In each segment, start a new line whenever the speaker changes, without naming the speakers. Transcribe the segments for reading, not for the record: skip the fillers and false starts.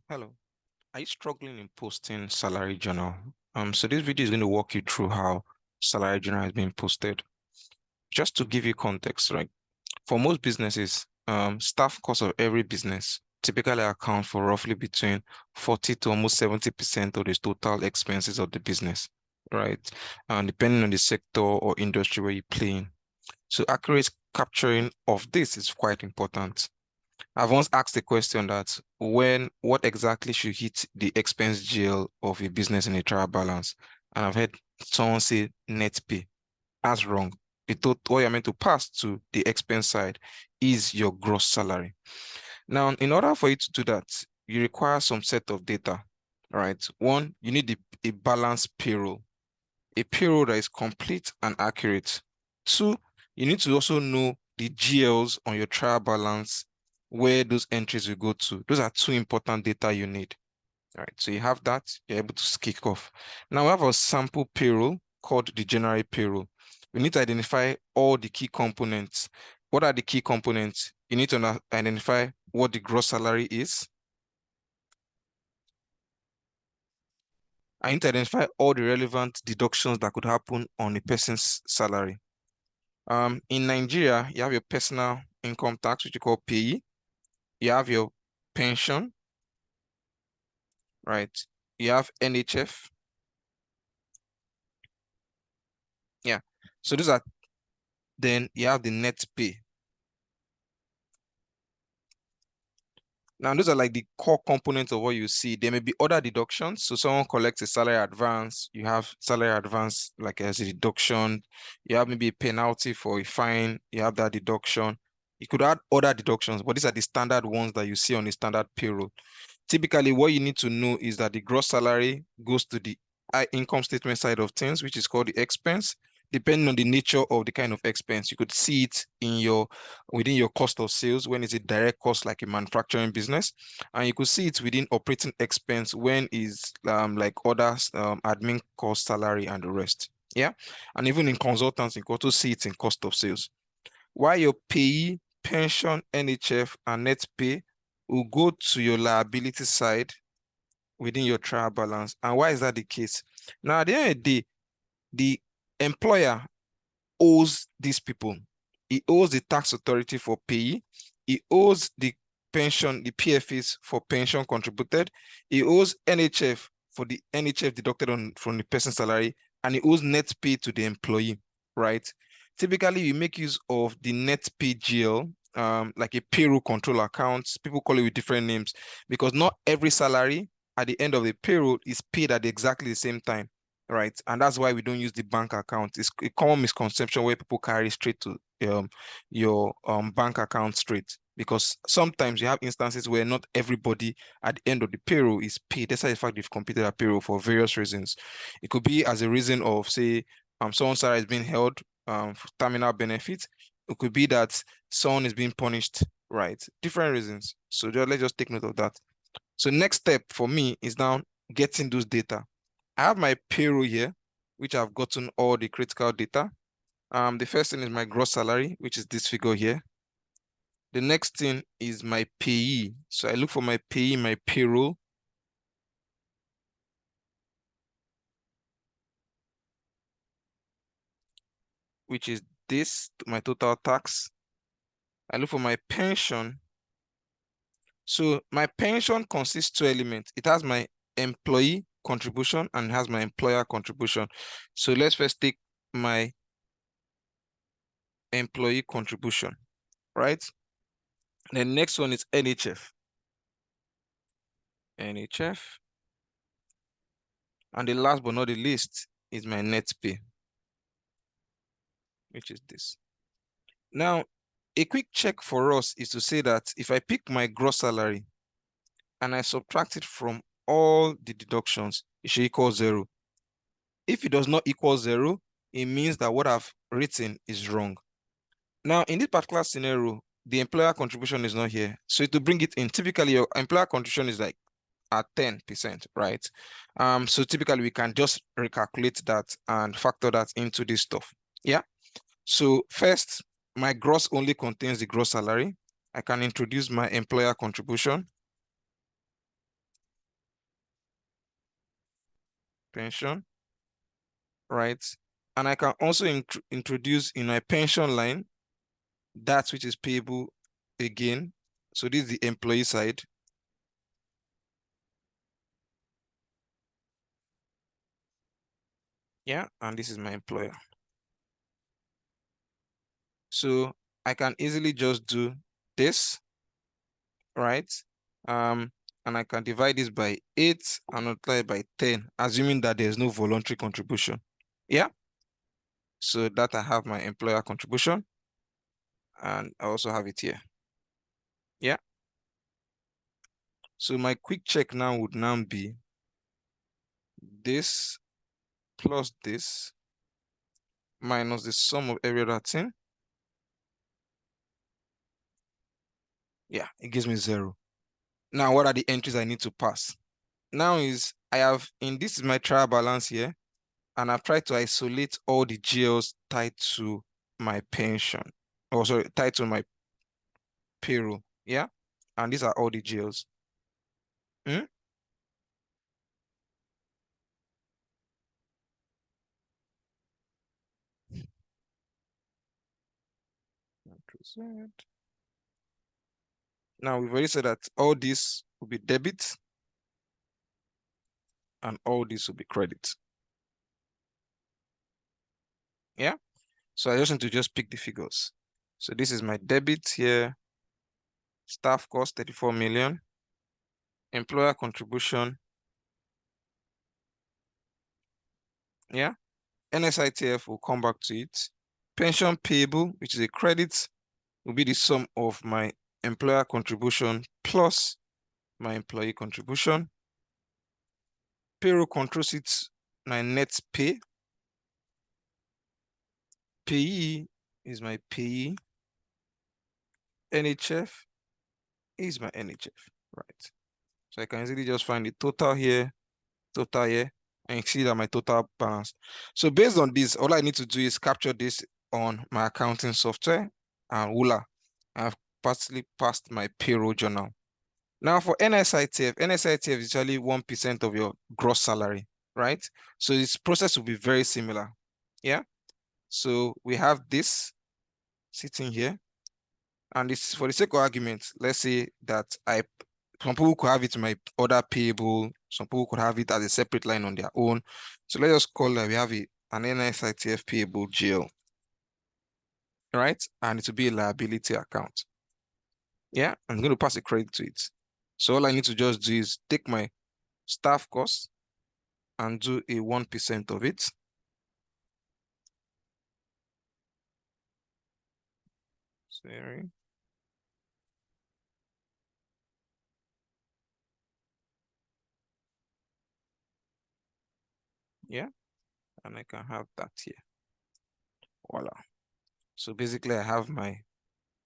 Hello. Are you struggling in posting salary journal? So this video is going to walk you through how salary journal is being posted. Just to give you context, right? For most businesses, staff cost of every business typically account for roughly between 40 to almost 70% of the total expenses of the business, right? And depending on the sector or industry where you play in. So accurate capturing of this is quite important. I've once asked a question that what exactly should hit the expense GL of a business in a trial balance? And I've heard someone say net pay. That's wrong. What you're meant to pass to the expense side is your gross salary. Now, in order for you to do that, you require some set of data, right? One, you need a balanced payroll, a payroll that is complete and accurate. Two, you need to also know the GLs on your trial balance, where those entries will go to. Those are two important data you need. All right, so you have that, you're able to kick off. Now we have a sample payroll called the January payroll. We need to identify all the key components. What are the key components? You need to identify what the gross salary is. I need to identify all the relevant deductions that could happen on a person's salary. In Nigeria, you have your personal income tax, which you call PAYE. You have your pension, right? You have NHF. Yeah. So those are, then you have the net pay. Now, those are like the core components of what you see. There may be other deductions. So someone collects a salary advance. You have salary advance like as a deduction. You have maybe a penalty for a fine. You have that deduction. You could add other deductions, but these are the standard ones that you see on the standard payroll. Typically, what you need to know is that the gross salary goes to the income statement side of things, which is called the expense. Depending on the nature of the kind of expense, you could see it within your cost of sales when it's a direct cost like a manufacturing business, and you could see it within operating expense when is like other admin cost, salary, and the rest. Yeah, and even in consultants, you could also see it in cost of sales. While your payee, pension, NHF, and net pay will go to your liability side within your trial balance. And why is that the case? Now, at the end of the day, the employer owes these people. He owes the tax authority for pay. He owes the pension, the PFAs for pension contributed. He owes NHF for the NHF deducted from the person's salary, and he owes net pay to the employee, right? Typically, we make use of the net pay GL, like a payroll control account. People call it with different names because not every salary at the end of the payroll is paid at exactly the same time, right? And that's why we don't use the bank account. It's a common misconception where people carry straight to your bank account straight, because sometimes you have instances where not everybody at the end of the payroll is paid. That's the fact they've completed a payroll for various reasons. It could be as a reason of, say, someone's salary is being held for terminal benefits. It could be that someone is being punished, right? Different reasons. So let's just take note of that. So next step for me is now getting those data. I have my payroll here, which I've gotten all the critical data. The first thing is my gross salary, which is this figure here. The next thing is my payee. So I look for my payee, my payroll. Which is this, my total tax. I look for my pension. So my pension consists two elements. It has my employee contribution and has my employer contribution. So let's first take my employee contribution, right? The next one is NHF. NHF. And the last but not the least is my net pay, which is this. Now, a quick check for us is to say that if I pick my gross salary and I subtract it from all the deductions, it should equal 0. If it does not equal 0, it means that what I've written is wrong. Now, in this particular scenario, the employer contribution is not here. So to bring it in, typically your employer contribution is like at 10%, right? So typically we can just recalculate that and factor that into this stuff. Yeah. So first, my gross only contains the gross salary. I can introduce my employer contribution. pension, right? And I can also introduce in my pension line that which is payable again. So this is the employee side. Yeah, and this is my employer. So I can easily just do this, right? And I can divide this by 8 and multiply by 10, assuming that there's no voluntary contribution. Yeah. So that I have my employer contribution, and I also have it here. Yeah. So my quick check now would now be this plus this minus the sum of every other thing. Yeah, it gives me 0. Now, what are the entries I need to pass? Now is I have, in this is my trial balance here, and I've tried to isolate all the GLs tied to my pension. Oh, sorry, tied to my payroll. Yeah. And these are all the GLs. Hmm? Now we've already said that all this will be debit and all this will be credit. Yeah. So I just need to just pick the figures. So this is my debit here. Staff cost 34 million. Employer contribution. Yeah. NSITF will come back to it. Pension payable, which is a credit, will be the sum of my employer contribution plus my employee contribution. Payroll control sheets, my net pay. Payee is my payee. NHF is my NHF, right? So I can easily just find the total here, and you see that my total balance. So based on this, all I need to do is capture this on my accounting software and Wula. I've partially passed my payroll journal. Now for NSITF, NSITF is usually 1% of your gross salary, right? So this process will be very similar. Yeah. So we have this sitting here. And this, for the sake of argument, let's say that some people could have it in my other payable, some people could have it as a separate line on their own. So let's just call that we have an NSITF payable GL, right? And it will be a liability account. Yeah, I'm going to pass a credit to it. So all I need to just do is take my staff cost and do a 1% of it. Sorry. Yeah, and I can have that here. Voila. So basically I have my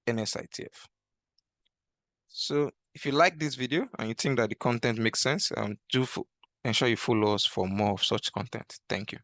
NSITF. So if you like this video and you think that the content makes sense, do ensure you follow us for more of such content. Thank you.